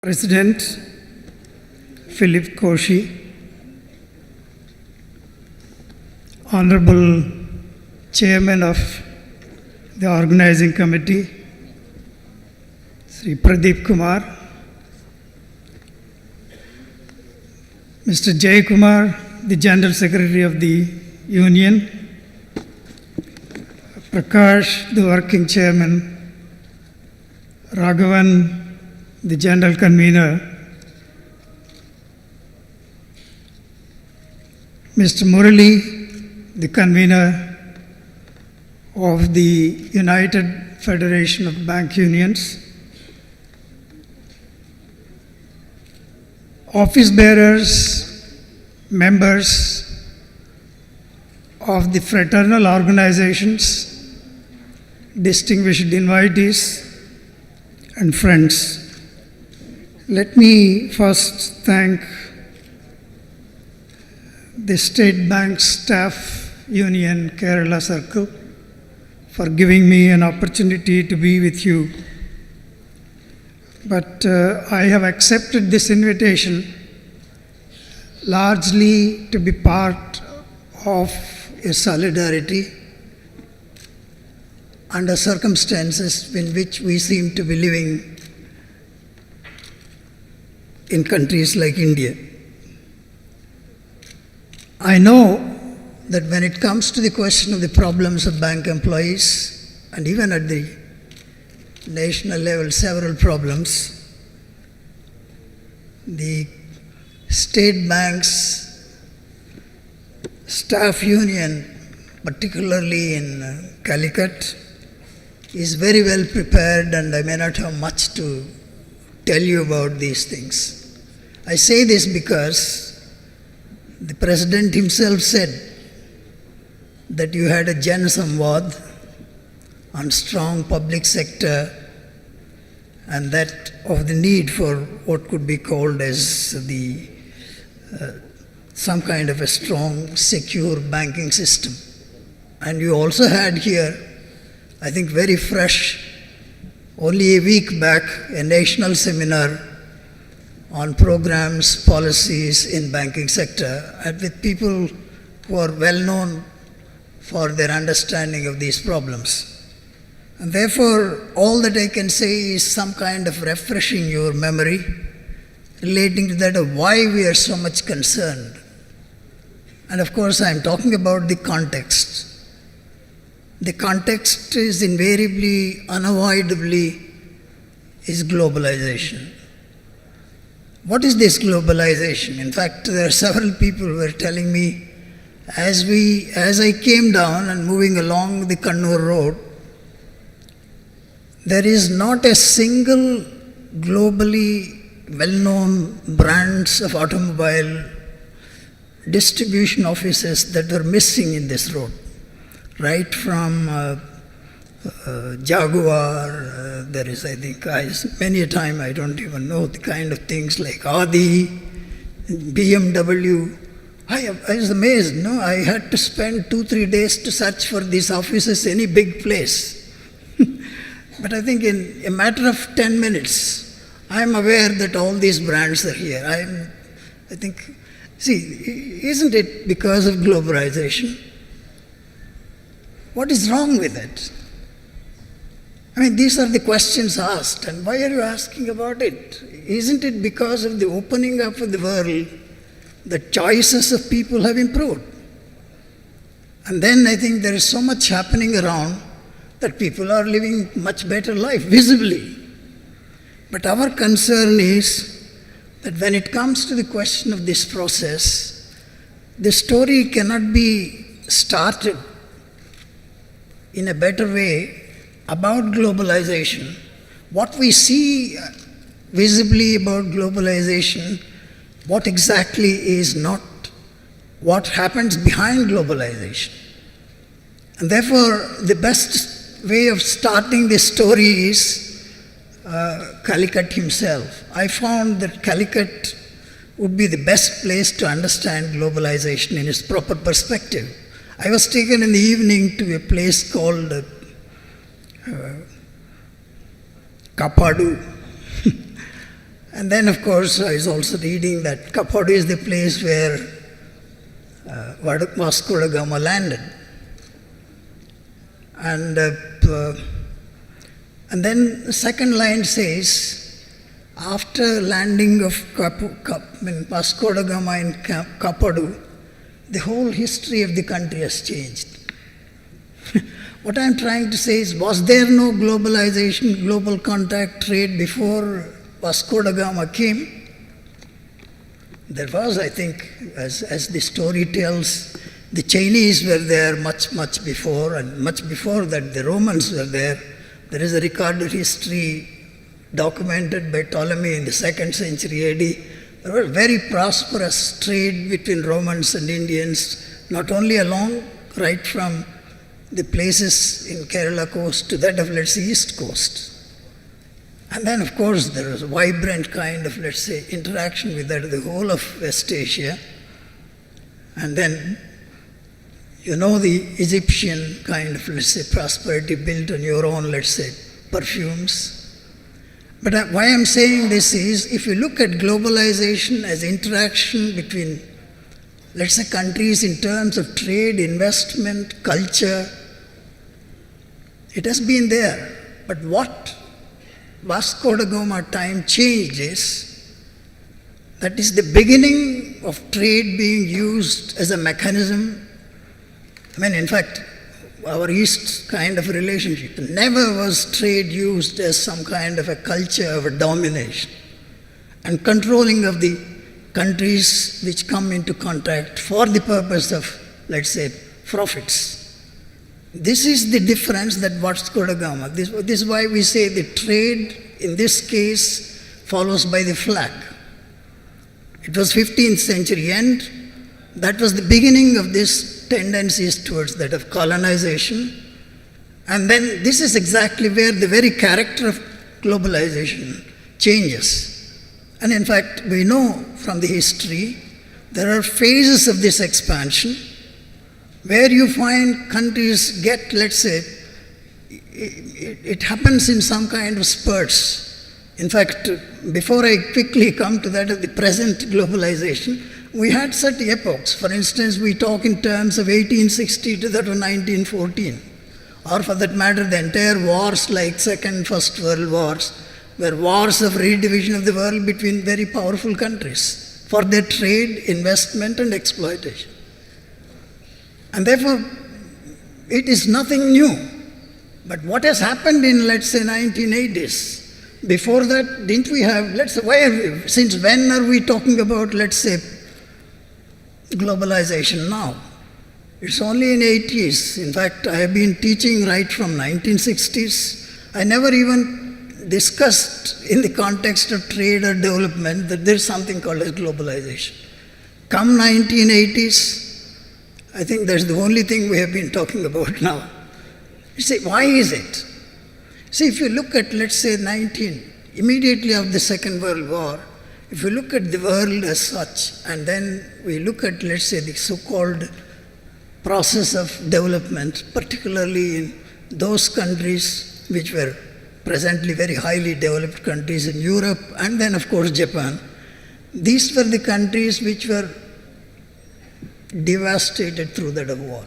President Philip Koshi, Honorable Chairman of the Organizing Committee, Sri Pradeep Kumar, Mr. Jay Kumar, the General Secretary of the Union, Prakash, the Working Chairman, Raghavan, the General Convener, Mr. Murali, the Convener of the United Federation of Bank Unions, office bearers, members of the fraternal organizations, distinguished invitees, and friends. Let me first thank the State Bank Staff Union Kerala Circle for giving me an opportunity to be with you. But I have accepted this invitation largely to be part of a solidarity under circumstances in which we seem to be living in countries like India. I know that when it comes to the question of the problems of bank employees, and even at the national level, several problems, the State Bank's staff union, particularly in Calicut, is very well prepared, and I may not have much to tell you about these things. I say this because the President himself said that you had a Jan Samvad on strong public sector and that of the need for what could be called as the some kind of a strong, secure banking system. And you also had here, I think very fresh, only a week back, a national seminar on programs, policies in banking sector, and with people who are well known for their understanding of these problems. And therefore, all that I can say is some kind of refreshing your memory relating to that of why we are so much concerned. And of course, I am talking about the context. The context is invariably, unavoidably, is globalization. What is this globalization? In fact, there are several people who were telling me, as I came down and moving along the Kannur road, there is not a single globally well-known brands of automobile distribution offices that were missing in this road. Right from Jaguar, there is, I think, many a time I don't even know the kind of things like Audi, BMW. I was amazed, no? I had to spend 2-3 days to search for these offices, any big place. But I think in a matter of 10 minutes, I am aware that all these brands are here. I think, see, isn't it because of globalization? What is wrong with it? I mean, these are the questions asked, and why are you asking about it? Isn't it because of the opening up of the world that choices of people have improved? And then I think there is so much happening around that people are living much better life, visibly. But our concern is that when it comes to the question of this process, the story cannot be started in a better way about globalization. What we see visibly about globalization, what exactly is not what happens behind globalization. And therefore, the best way of starting this story is Calicut himself. I found that Calicut would be the best place to understand globalization in its proper perspective. I was taken in the evening to a place called Kapadu. And then, of course, I was also reading that Kathmandu is the place where Vasco da Gama landed. And then the second line says, after landing of Vasco da Gama in Kathmandu, the whole history of the country has changed. What I'm trying to say is, was there no globalization, global contact trade before Vasco da Gama came? There was, I think, as the story tells, the Chinese were there much, much before, and much before that the Romans were there. There is a recorded history documented by Ptolemy in the 2nd century AD. There was very prosperous trade between Romans and Indians, not only along, right from the places in Kerala coast to that of, let's say, East Coast. And then, of course, there was a vibrant kind of, let's say, interaction with that, the whole of West Asia. And then, you know, the Egyptian kind of, let's say, prosperity built on your own, let's say, perfumes. But why I'm saying this is, if you look at globalization as interaction between, let's say, countries in terms of trade, investment, culture, it has been there. But what Vasco da Gama time changes, that is the beginning of trade being used as a mechanism. I mean, in fact, our East kind of relationship, never was trade used as some kind of a culture of a domination and controlling of the countries which come into contact for the purpose of, let's say, profits. This is the difference that Vasco da Gama, this is why we say the trade in this case follows by the flag. It was 15th century end. That was the beginning of this tendencies towards that of colonization. And then this is exactly where the very character of globalization changes. And in fact, we know from the history, there are phases of this expansion where you find countries get, let's say, it happens in some kind of spurts. In fact, before I quickly come to that of the present globalization, we had such epochs. For instance, we talk in terms of 1860 to that of 1914, or for that matter, the entire wars like Second, First World Wars, were wars of redivision of the world between very powerful countries for their trade, investment, and exploitation. And therefore, it is nothing new. But what has happened in, let's say, 1980s? Before that, didn't we have, let's say, since when are we talking about, let's say, globalization now? It's only in 80s. In fact, I have been teaching right from 1960s. I never even discussed in the context of trade or development that there's something called as globalization. Come 1980s, I think that's the only thing we have been talking about now. You say, why is it? See, if you look at, let's say, immediately after the Second World War, if you look at the world as such, and then we look at, let's say, the so-called process of development, particularly in those countries which were presently very highly developed countries in Europe, and then, of course, Japan, these were the countries which were devastated through that war.